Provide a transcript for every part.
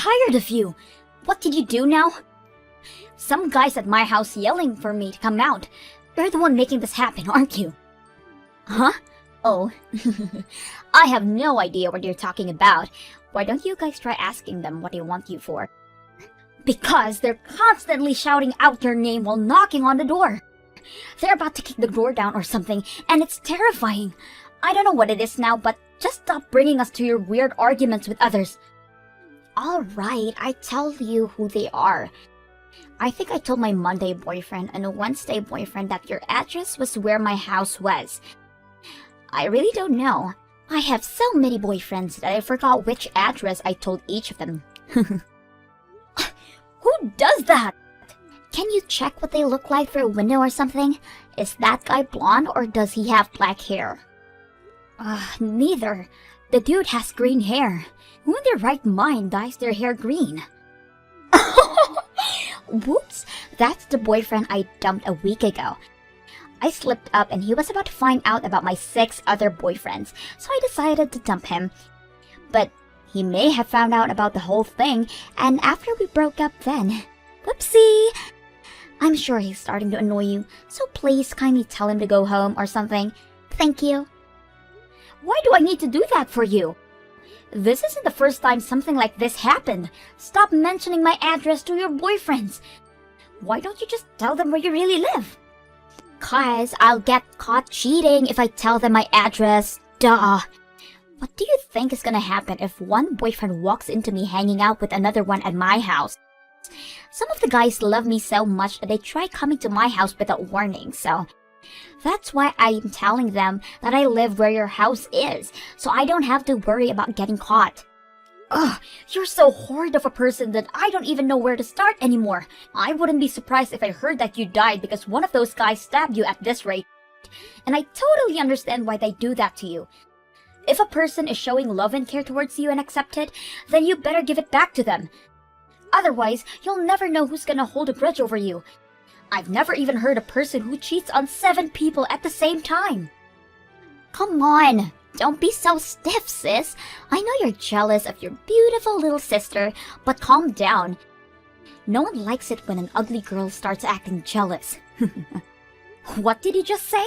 tired of you. What did you do now? Some guy's at my house yelling for me to come out. You're the one making this happen, aren't you? Huh? Oh. I have no idea what you're talking about. Why don't you guys try asking them what they want you for? Because they're constantly shouting out your name while knocking on the door. They're about to kick the door down or something, and it's terrifying. I don't know what it is now, but just stop bringing us to your weird arguments with others. Alright, I tell you who they are. I think I told my Monday boyfriend and a Wednesday boyfriend that your address was where my house was. I really don't know. I have so many boyfriends that I forgot which address I told each of them. Who does that? Can you check what they look like through a window or something? Is that guy blonde or does he have black hair? Neither. The dude has green hair. Who in their right mind dyes their hair green? Whoops, that's the boyfriend I dumped a week ago. I slipped up and he was about to find out about my 6 other boyfriends, so I decided to dump him. But he may have found out about the whole thing, and after we broke up then. Whoopsie! I'm sure he's starting to annoy you, so please kindly tell him to go home or something. Thank you. Why do I need to do that for you? This isn't the first time something like this happened. Stop mentioning my address to your boyfriends. Why don't you just tell them where you really live? 'Cause I'll get caught cheating if I tell them my address. Duh. What do you think is gonna happen if one boyfriend walks into me hanging out with another one at my house? Some of the guys love me so much that they try coming to my house without warning, so that's why I'm telling them that I live where your house is, so I don't have to worry about getting caught. Ugh, you're so horrid of a person that I don't even know where to start anymore. I wouldn't be surprised if I heard that you died because one of those guys stabbed you at this rate. And I totally understand why they do that to you. If a person is showing love and care towards you and accept it, then you better give it back to them. Otherwise, you'll never know who's gonna hold a grudge over you. I've never even heard a person who cheats on 7 people at the same time. Come on, don't be so stiff, sis. I know you're jealous of your beautiful little sister, but calm down. No one likes it when an ugly girl starts acting jealous. What did you just say?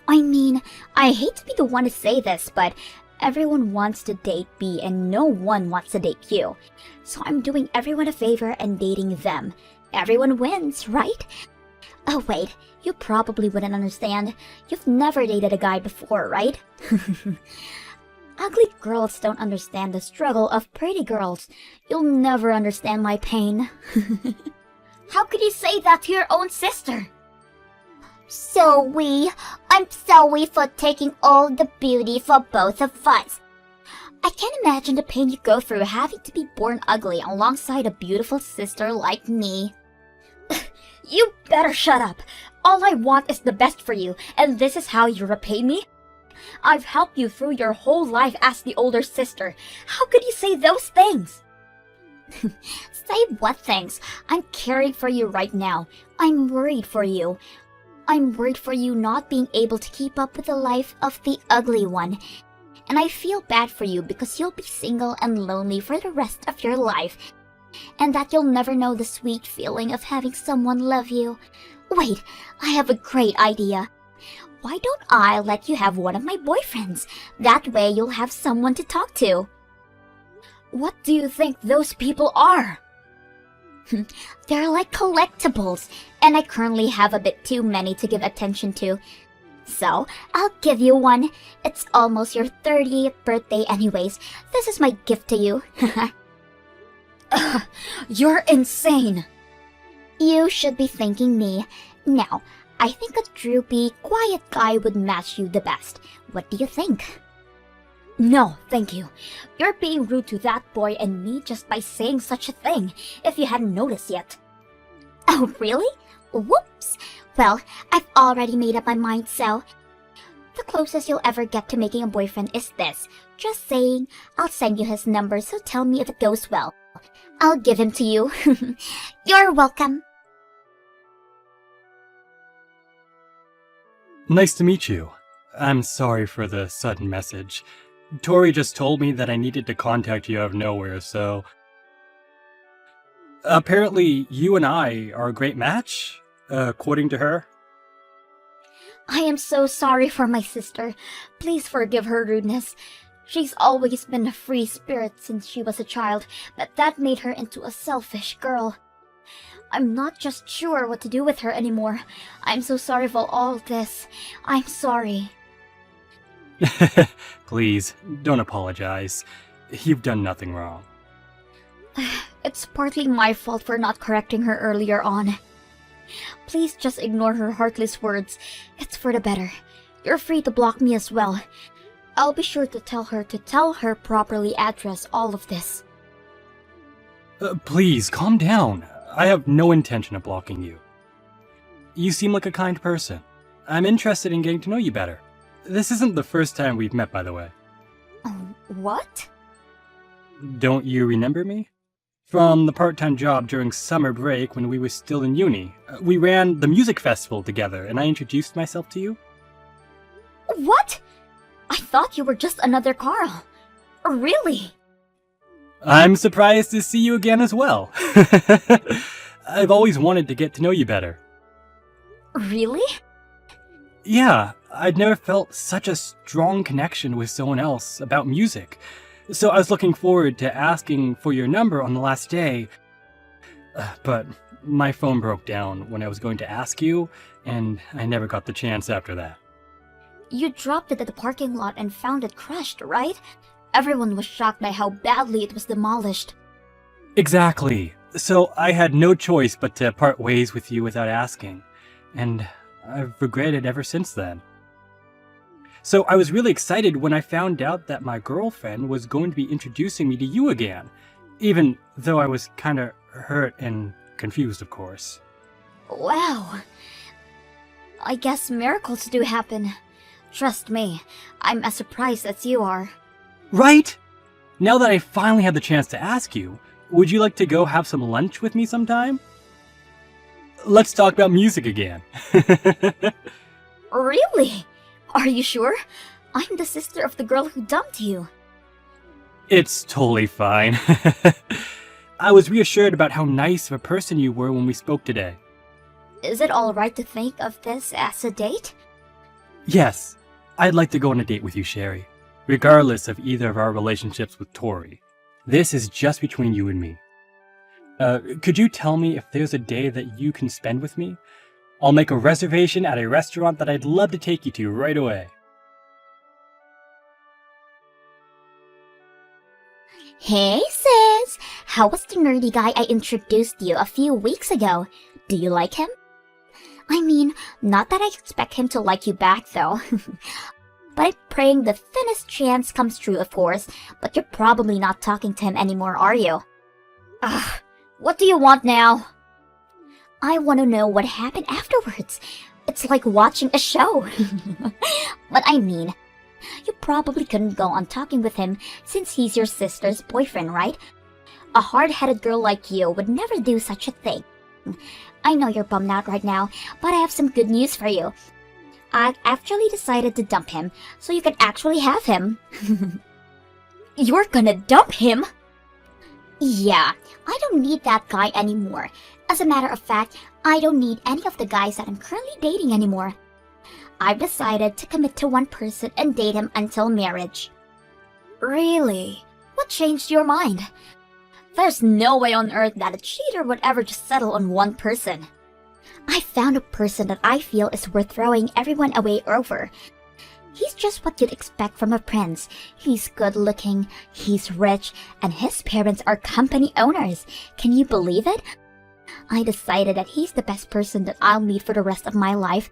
I mean, I hate to be the one to say this, but everyone wants to date B and no one wants to date you. So I'm doing everyone a favor and dating them. Everyone wins, right? Oh wait, you probably wouldn't understand. You've never dated a guy before, right? Ugly girls don't understand the struggle of pretty girls. You'll never understand my pain. How could you say that to your own sister? I'm sorry for taking all the beauty for both of us. I can't imagine the pain you go through having to be born ugly alongside a beautiful sister like me. You better shut up. All I want is the best for you, and this is how you repay me? I've helped you through your whole life as the older sister. How could you say those things? Say what things? I'm caring for you right now. I'm worried for you. I'm worried for you not being able to keep up with the life of the ugly one. And I feel bad for you because you'll be single and lonely for the rest of your life. And that you'll never know the sweet feeling of having someone love you. Wait, I have a great idea. Why don't I let you have one of my boyfriends? That way you'll have someone to talk to. What do you think those people are? They're like collectibles, and I currently have a bit too many to give attention to. So, I'll give you one. It's almost your 30th birthday anyways. This is my gift to you. You're insane. You should be thanking me. Now, I think a droopy, quiet guy would match you the best. What do you think? No, thank you. You're being rude to that boy and me just by saying such a thing, if you hadn't noticed yet. Oh, really? Whoops. Well, I've already made up my mind, so the closest you'll ever get to making a boyfriend is this. Just saying. I'll send you his number, so tell me if it goes well. I'll give him to you. You're welcome. Nice to meet you. I'm sorry for the sudden message. Tori just told me that I needed to contact you out of nowhere, so Apparently, you and I are a great match, according to her. I am so sorry for my sister. Please forgive her rudeness. She's always been a free spirit since she was a child, but that made her into a selfish girl. I'm not just sure what to do with her anymore. I'm so sorry for all this. I'm sorry. Please, don't apologize. You've done nothing wrong. It's partly my fault for not correcting her earlier on. Please just ignore her heartless words. It's for the better. You're free to block me as well. I'll be sure to tell her properly address all of this. Please, calm down. I have no intention of blocking you. You seem like a kind person. I'm interested in getting to know you better. This isn't the first time we've met, by the way. What? Don't you remember me? From the part-time job during summer break when we were still in uni. We ran the music festival together, and I introduced myself to you. What? I thought you were just another Carl. Really? I'm surprised to see you again as well. I've always wanted to get to know you better. Really? Yeah, I'd never felt such a strong connection with someone else about music. So I was looking forward to asking for your number on the last day. But my phone broke down when I was going to ask you, and I never got the chance after that. You dropped it at the parking lot and found it crushed, right? Everyone was shocked by how badly it was demolished. Exactly. So I had no choice but to part ways with you without asking. And I've regretted ever since then. So I was really excited when I found out that my girlfriend was going to be introducing me to you again. Even though I was kinda hurt and confused, of course. Wow. I guess miracles do happen. Trust me, I'm as surprised as you are. Right? Now that I finally had the chance to ask you, would you like to go have some lunch with me sometime? Let's talk about music again. Really? Are you sure? I'm the sister of the girl who dumped you. It's totally fine. I was reassured about how nice of a person you were when we spoke today. Is it alright to think of this as a date? Yes, I'd like to go on a date with you, Sherry. Regardless of either of our relationships with Tori. This is just between you and me. Could you tell me if there's a day that you can spend with me? I'll make a reservation at a restaurant that I'd love to take you to right away. Hey sis! How was the nerdy guy I introduced you a few weeks ago? Do you like him? I mean, not that I expect him to like you back though. But I'm praying the thinnest chance comes true, of course, but you're probably not talking to him anymore, are you? Ugh, what do you want now? I want to know what happened afterwards. It's like watching a show. But I mean, you probably couldn't go on talking with him since he's your sister's boyfriend, right? A hard-headed girl like you would never do such a thing. I know you're bummed out right now, but I have some good news for you. I actually decided to dump him, so you can actually have him. You're gonna dump him? Yeah, I don't need that guy anymore. As a matter of fact, I don't need any of the guys that I'm currently dating anymore. I've decided to commit to one person and date him until marriage. Really? What changed your mind? There's no way on earth that a cheater would ever just settle on one person. I found a person that I feel is worth throwing everyone away over. He's just what you'd expect from a prince. He's good looking, he's rich, and his parents are company owners. Can you believe it? I decided that he's the best person that I'll meet for the rest of my life.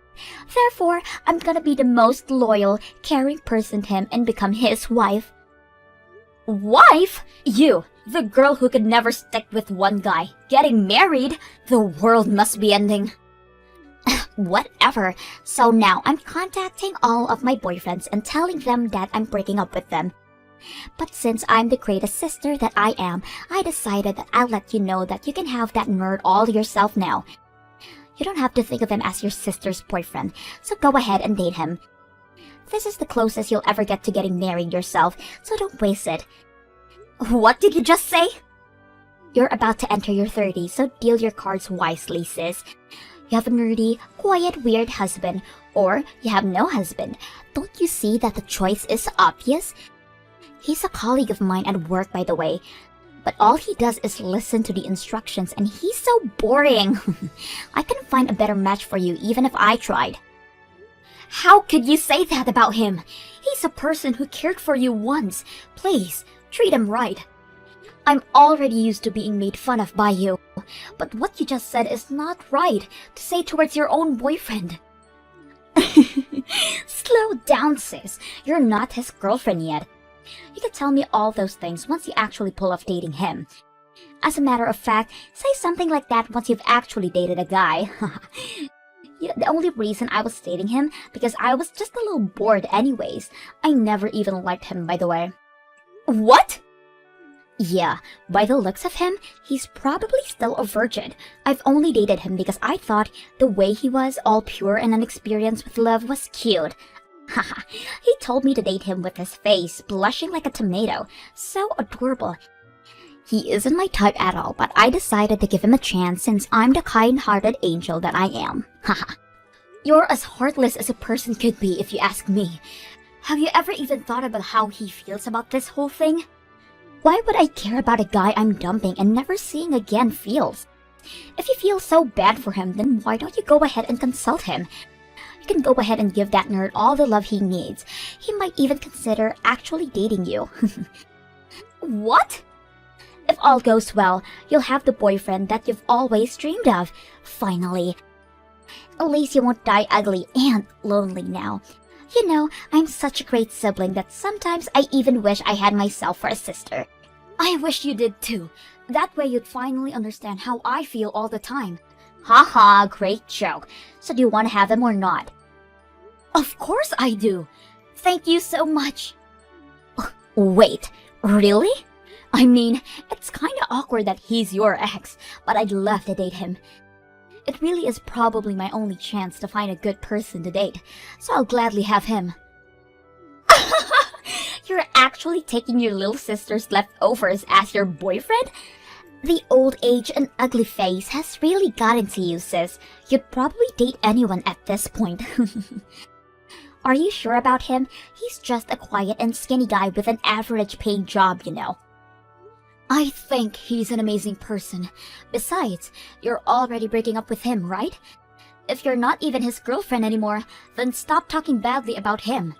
Therefore, I'm gonna be the most loyal, caring person to him and become his wife. Wife? You, the girl who could never stick with one guy, getting married? The world must be ending. Whatever. So now I'm contacting all of my boyfriends and telling them that I'm breaking up with them. But since I'm the greatest sister that I am, I decided that I'll let you know that you can have that nerd all to yourself now. You don't have to think of him as your sister's boyfriend, so go ahead and date him. This is the closest you'll ever get to getting married yourself, so don't waste it. What did you just say? You're about to enter your 30s, so deal your cards wisely, sis. You have a nerdy, quiet, weird husband, or you have no husband. Don't you see that the choice is obvious? He's a colleague of mine at work, by the way. But all he does is listen to the instructions, and he's so boring. I couldn't find a better match for you even if I tried. How could you say that about him? He's a person who cared for you once. Please, treat him right. I'm already used to being made fun of by you, but what you just said is not right to say towards your own boyfriend. Slow down, sis. You're not his girlfriend yet. You can tell me all those things once you actually pull off dating him. As a matter of fact, say something like that once you've actually dated a guy. The only reason I was dating him because I was just a little bored anyways. I never even liked him, by the way. What? Yeah, by the looks of him, he's probably still a virgin. I've only dated him because I thought the way he was, all pure and unexperienced with love, was cute. Haha, he told me to date him with his face blushing like a tomato. So adorable. He isn't my type at all, but I decided to give him a chance since I'm the kind-hearted angel that I am. Haha. You're as heartless as a person could be if you ask me. Have you ever even thought about how he feels about this whole thing? Why would I care about a guy I'm dumping and never seeing again feels? If you feel so bad for him, then why don't you go ahead and consult him? You can go ahead and give that nerd all the love he needs. He might even consider actually dating you. What? If all goes well, you'll have the boyfriend that you've always dreamed of. Finally. At least you won't die ugly and lonely now. You know, I'm such a great sibling that sometimes I even wish I had myself for a sister. I wish you did too. That way you'd finally understand how I feel all the time. Haha, great joke. So do you want to have him or not? Of course I do. Thank you so much. Wait, really? I mean, it's kinda awkward that he's your ex, but I'd love to date him. It really is probably my only chance to find a good person to date, so I'll gladly have him. You're actually taking your little sister's leftovers as your boyfriend? The old age and ugly face has really gotten to you, sis. You'd probably date anyone at this point. Are you sure about him? He's just a quiet and skinny guy with an average paying job, you know. I think he's an amazing person. Besides, you're already breaking up with him, right? If you're not even his girlfriend anymore, then stop talking badly about him.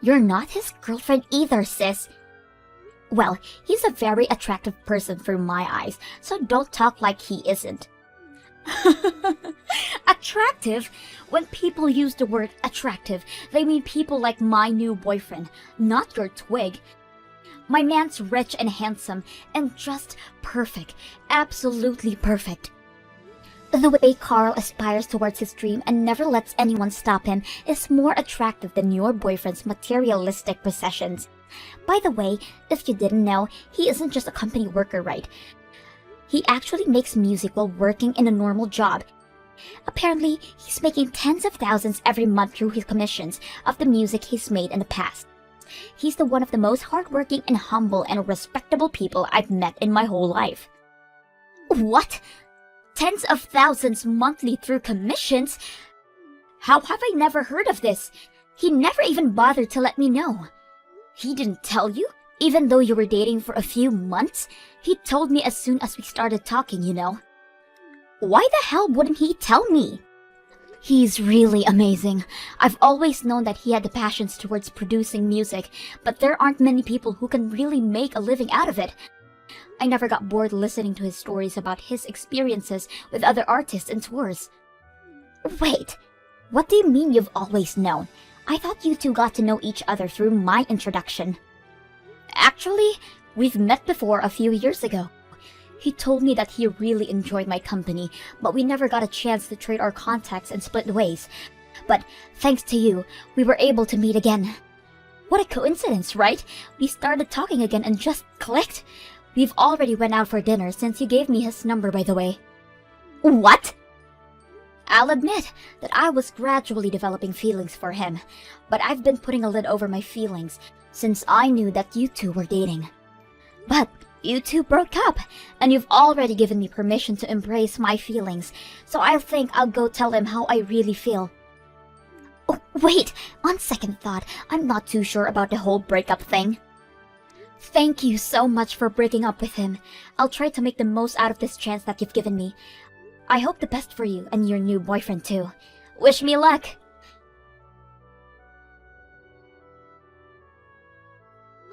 You're not his girlfriend either, sis. Well, he's a very attractive person through my eyes, so don't talk like he isn't. Attractive? When people use the word attractive, they mean people like my new boyfriend, not your twig. My man's rich and handsome, and just perfect. Absolutely perfect. The way Carl aspires towards his dream and never lets anyone stop him is more attractive than your boyfriend's materialistic possessions. By the way, if you didn't know, he isn't just a company worker, right? He actually makes music while working in a normal job. Apparently, he's making tens of thousands every month through his commissions of the music he's made in the past. He's one of the most hardworking and humble and respectable people I've met in my whole life. What? Tens of thousands monthly through commissions? How have I never heard of this? He never even bothered to let me know. He didn't tell you? Even though you were dating for a few months? He told me as soon as we started talking, you know. Why the hell wouldn't he tell me? He's really amazing. I've always known that he had the passions towards producing music, but there aren't many people who can really make a living out of it. I never got bored listening to his stories about his experiences with other artists and tours. Wait, what do you mean you've always known? I thought you two got to know each other through my introduction. Actually, we've met before a few years ago. He told me that he really enjoyed my company, but we never got a chance to trade our contacts and split ways. But thanks to you, we were able to meet again. What a coincidence, right? We started talking again and just clicked. We've already went out for dinner since you gave me his number, by the way. What? I'll admit that I was gradually developing feelings for him, but I've been putting a lid over my feelings since I knew that you two were dating. But You two broke up, and you've already given me permission to embrace my feelings, so I think I'll go tell him how I really feel. Oh, wait, on second thought, I'm not too sure about the whole breakup thing. Thank you so much for breaking up with him. I'll try to make the most out of this chance that you've given me. I hope the best for you and your new boyfriend too. Wish me luck!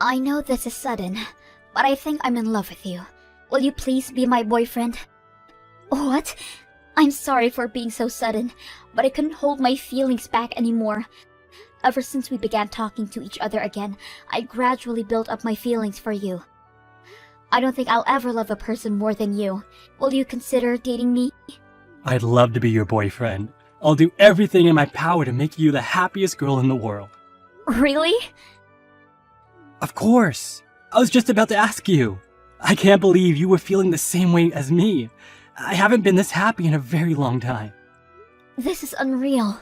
I know this is sudden, but I think I'm in love with you. Will you please be my boyfriend? What? I'm sorry for being so sudden, but I couldn't hold my feelings back anymore. Ever since we began talking to each other again, I gradually built up my feelings for you. I don't think I'll ever love a person more than you. Will you consider dating me? I'd love to be your boyfriend. I'll do everything in my power to make you the happiest girl in the world. Really? Of course! I was just about to ask you. I can't believe you were feeling the same way as me. I haven't been this happy in a very long time. This is unreal.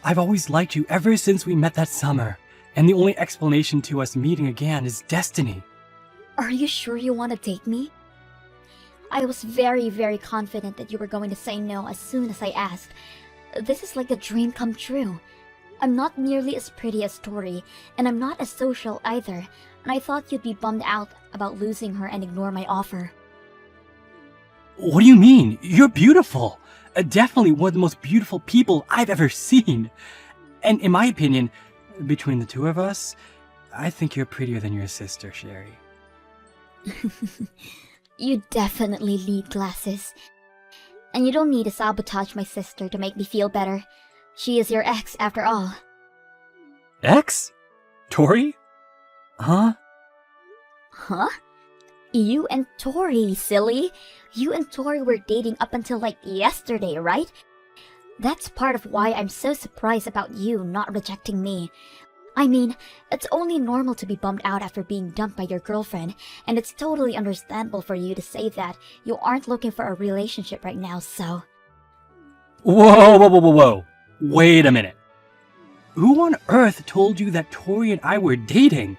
I've always liked you ever since we met that summer, and the only explanation to us meeting again is destiny. Are you sure you want to date me? I was very, very confident that you were going to say no as soon as I asked. This is like a dream come true. I'm not nearly as pretty as Tori, and I'm not as social either, and I thought you'd be bummed out about losing her and ignore my offer. What do you mean? You're beautiful! Definitely one of the most beautiful people I've ever seen. And in my opinion, between the two of us, I think you're prettier than your sister, Sherry. You definitely need glasses. And you don't need to sabotage my sister to make me feel better. She is your ex, after all. Ex? Tori? Huh? Huh? You and Tori, silly. You and Tori were dating up until like yesterday, right? That's part of why I'm so surprised about you not rejecting me. I mean, it's only normal to be bummed out after being dumped by your girlfriend, and it's totally understandable for you to say that you aren't looking for a relationship right now, so... Whoa. Wait a minute. Who on earth told you that Tori and I were dating?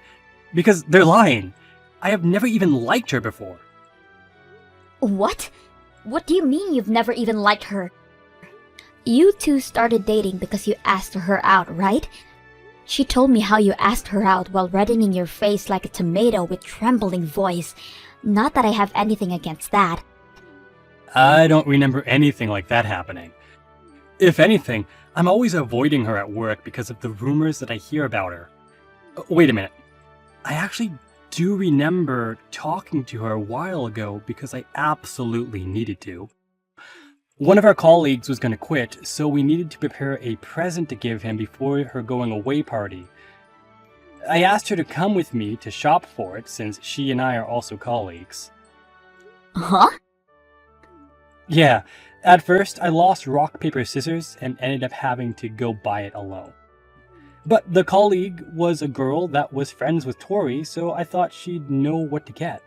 Because they're lying. I have never even liked her before. What? What do you mean you've never even liked her? You two started dating because you asked her out, right? She told me how you asked her out while reddening your face like a tomato with trembling voice. Not that I have anything against that. I don't remember anything like that happening. If anything, I'm always avoiding her at work because of the rumors that I hear about her. Wait a minute. I actually do remember talking to her a while ago because I absolutely needed to. One of our colleagues was going to quit, so we needed to prepare a present to give him before her going away party. I asked her to come with me to shop for it since she and I are also colleagues. Huh? Yeah, at first I lost rock, paper, scissors and ended up having to go buy it alone. But the colleague was a girl that was friends with Tori, so I thought she'd know what to get.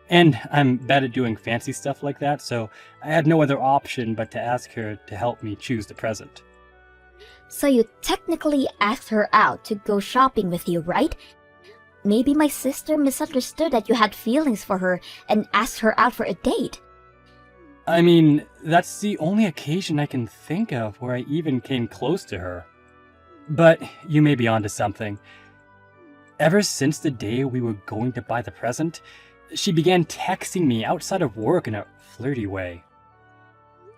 And I'm bad at doing fancy stuff like that, so I had no other option but to ask her to help me choose the present. So you technically asked her out to go shopping with you, right? Maybe my sister misunderstood that you had feelings for her and asked her out for a date. I mean, that's the only occasion I can think of where I even came close to her. But you may be onto something. Ever since the day we were going to buy the present, she began texting me outside of work in a flirty way.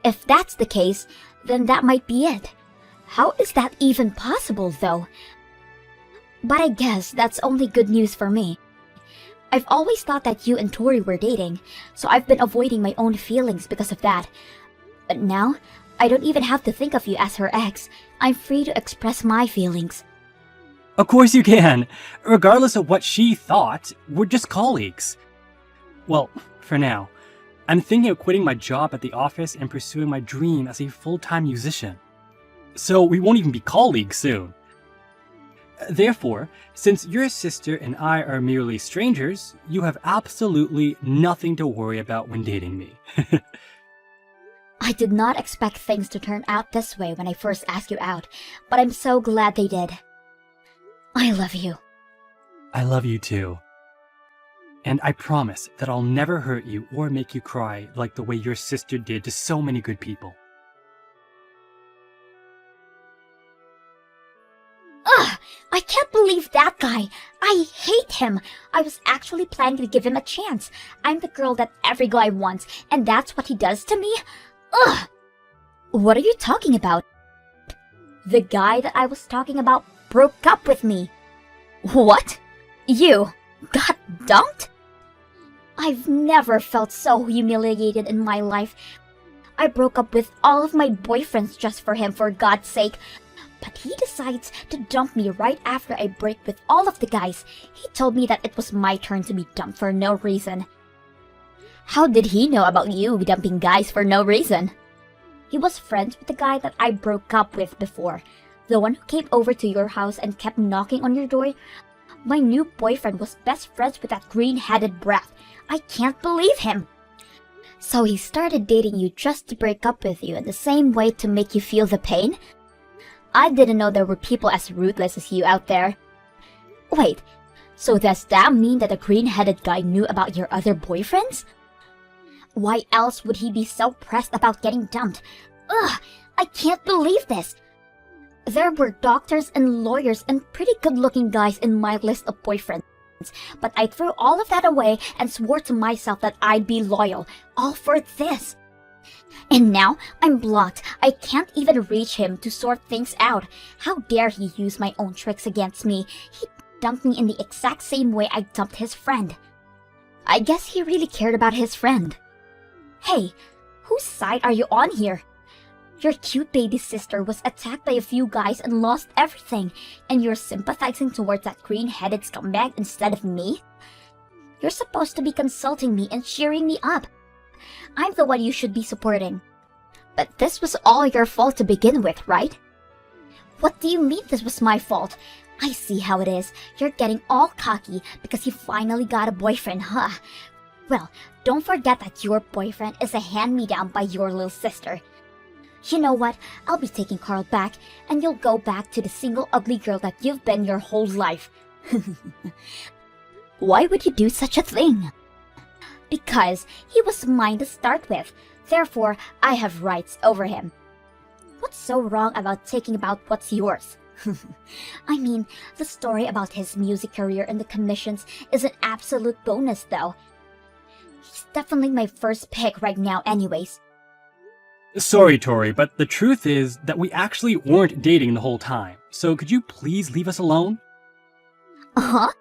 If that's the case, then that might be it. How is that even possible, though? But I guess that's only good news for me. I've always thought that you and Tori were dating, so I've been avoiding my own feelings because of that. But now, I don't even have to think of you as her ex. I'm free to express my feelings. Of course you can! Regardless of what she thought, we're just colleagues. Well, for now. I'm thinking of quitting my job at the office and pursuing my dream as a full-time musician. So we won't even be colleagues soon. Therefore, since your sister and I are merely strangers, you have absolutely nothing to worry about when dating me. I did not expect things to turn out this way when I first asked you out, but I'm so glad they did. I love you. I love you too. And I promise that I'll never hurt you or make you cry like the way your sister did to so many good people. Ugh! I can't believe that guy! I hate him! I was actually planning to give him a chance. I'm the girl that every guy wants, and that's what he does to me? Ugh! What are you talking about? The guy that I was talking about broke up with me. What? You got dumped? I've never felt so humiliated in my life. I broke up with all of my boyfriends just for him, for God's sake. But he decides to dump me right after I break with all of the guys. He told me that it was my turn to be dumped for no reason. How did he know about you dumping guys for no reason? He was friends with the guy that I broke up with before. The one who came over to your house and kept knocking on your door. My new boyfriend was best friends with that green-headed brat. I can't believe him. So he started dating you just to break up with you in the same way to make you feel the pain? I didn't know there were people as ruthless as you out there. Wait, so does that mean that the green-headed guy knew about your other boyfriends? Why else would he be so pressed about getting dumped? Ugh, I can't believe this. There were doctors and lawyers and pretty good-looking guys in my list of boyfriends, but I threw all of that away and swore to myself that I'd be loyal, all for this. And now I'm blocked. I can't even reach him to sort things out. How dare he use my own tricks against me? He dumped me in the exact same way I dumped his friend. I guess he really cared about his friend. Hey, whose side are you on here? Your cute baby sister was attacked by a few guys and lost everything, and you're sympathizing towards that green-headed scumbag instead of me? You're supposed to be consulting me and cheering me up. I'm the one you should be supporting. But this was all your fault to begin with, right? What do you mean this was my fault? I see how it is. You're getting all cocky because you finally got a boyfriend, huh? Well, don't forget that your boyfriend is a hand-me-down by your little sister. You know what? I'll be taking Carl back, and you'll go back to the single ugly girl that you've been your whole life. Why would you do such a thing? Because he was mine to start with. Therefore, I have rights over him. What's so wrong about taking about what's yours? I mean, the story about his music career and the commissions is an absolute bonus, though. He's definitely my first pick right now anyways. Sorry, Tori, but the truth is that we actually weren't dating the whole time. So could you please leave us alone? Uh-huh?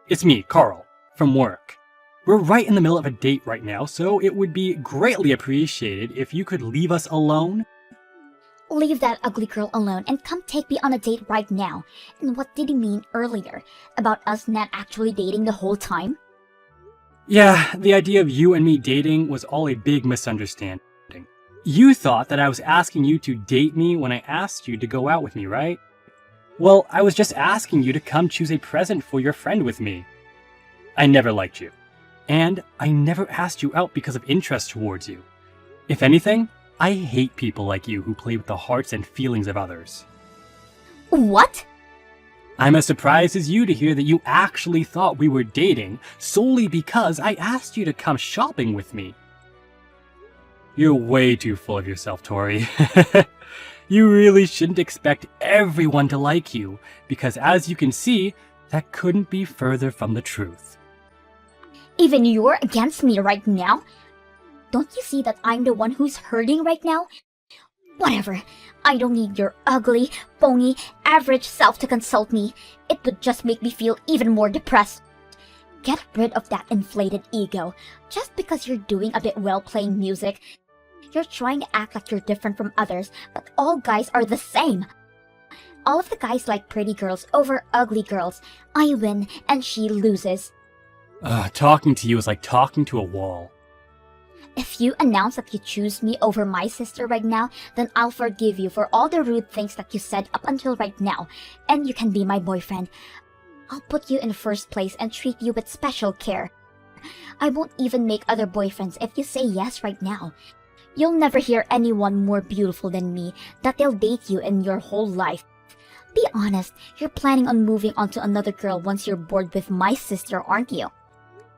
It's me, Carl, from work. We're right in the middle of a date right now, so it would be greatly appreciated if you could leave us alone. Leave that ugly girl alone and come take me on a date right now. And what did he mean earlier? About us not actually dating the whole time? Yeah, the idea of you and me dating was all a big misunderstanding. You thought that I was asking you to date me when I asked you to go out with me, right? Well, I was just asking you to come choose a present for your friend with me. I never liked you. And I never asked you out because of interest towards you. If anything, I hate people like you who play with the hearts and feelings of others. What? I'm as surprised as you to hear that you actually thought we were dating solely because I asked you to come shopping with me. You're way too full of yourself, Tori. You really shouldn't expect everyone to like you, because as you can see, that couldn't be further from the truth. Even you're against me right now? Don't you see that I'm the one who's hurting right now? Whatever. I don't need your ugly, phony, average self to consult me. It would just make me feel even more depressed. Get rid of that inflated ego. Just because you're doing a bit well playing music, you're trying to act like you're different from others, but all guys are the same. All of the guys like pretty girls over ugly girls. I win and she loses. Talking to you is like talking to a wall. If you announce that you choose me over my sister right now, then I'll forgive you for all the rude things that you said up until right now, and you can be my boyfriend. I'll put you in first place and treat you with special care. I won't even make other boyfriends if you say yes right now. You'll never hear anyone more beautiful than me that they'll date you in your whole life. Be honest, you're planning on moving on to another girl once you're bored with my sister, aren't you?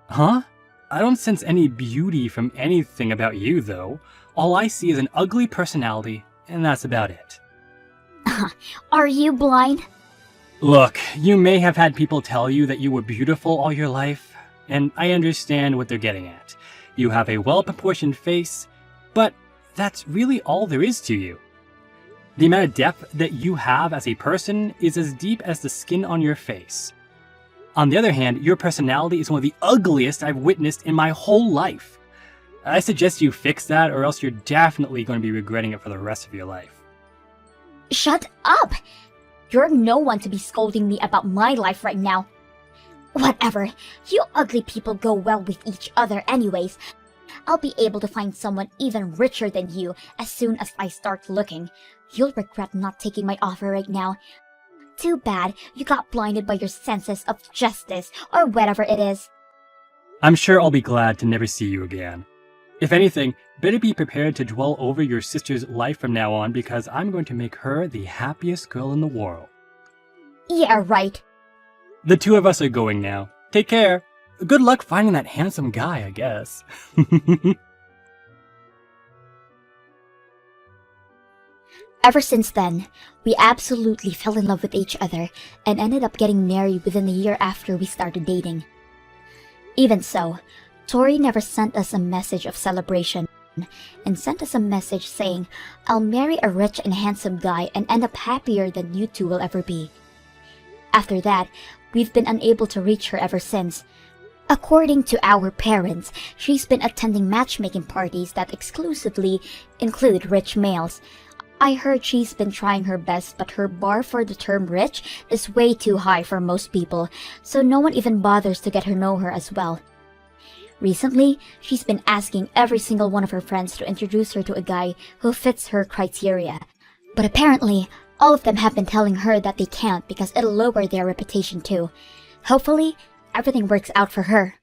Huh? I don't sense any beauty from anything about you, though. All I see is an ugly personality, and that's about it. Are you blind? Look, you may have had people tell you that you were beautiful all your life, and I understand what they're getting at. You have a well-proportioned face, but that's really all there is to you. The amount of depth that you have as a person is as deep as the skin on your face. On the other hand, your personality is one of the ugliest I've witnessed in my whole life. I suggest you fix that, or else you're definitely going to be regretting it for the rest of your life. Shut up! You're no one to be scolding me about my life right now. Whatever, you ugly people go well with each other anyways. I'll be able to find someone even richer than you as soon as I start looking. You'll regret not taking my offer right now. Too bad you got blinded by your senses of justice, or whatever it is. I'm sure I'll be glad to never see you again. If anything, better be prepared to dwell over your sister's life from now on, because I'm going to make her the happiest girl in the world. Yeah, right. The two of us are going now. Take care. Good luck finding that handsome guy, I guess. Ever since then, we absolutely fell in love with each other and ended up getting married within a year after we started dating. Even so, Tori never sent us a message of celebration and sent us a message saying, "I'll marry a rich and handsome guy and end up happier than you two will ever be." After that, we've been unable to reach her ever since. According to our parents, she's been attending matchmaking parties that exclusively include rich males. I heard she's been trying her best, but her bar for the term rich is way too high for most people, so no one even bothers to get her know her as well. Recently, she's been asking every single one of her friends to introduce her to a guy who fits her criteria. But apparently, all of them have been telling her that they can't because it'll lower their reputation too. Hopefully, everything works out for her.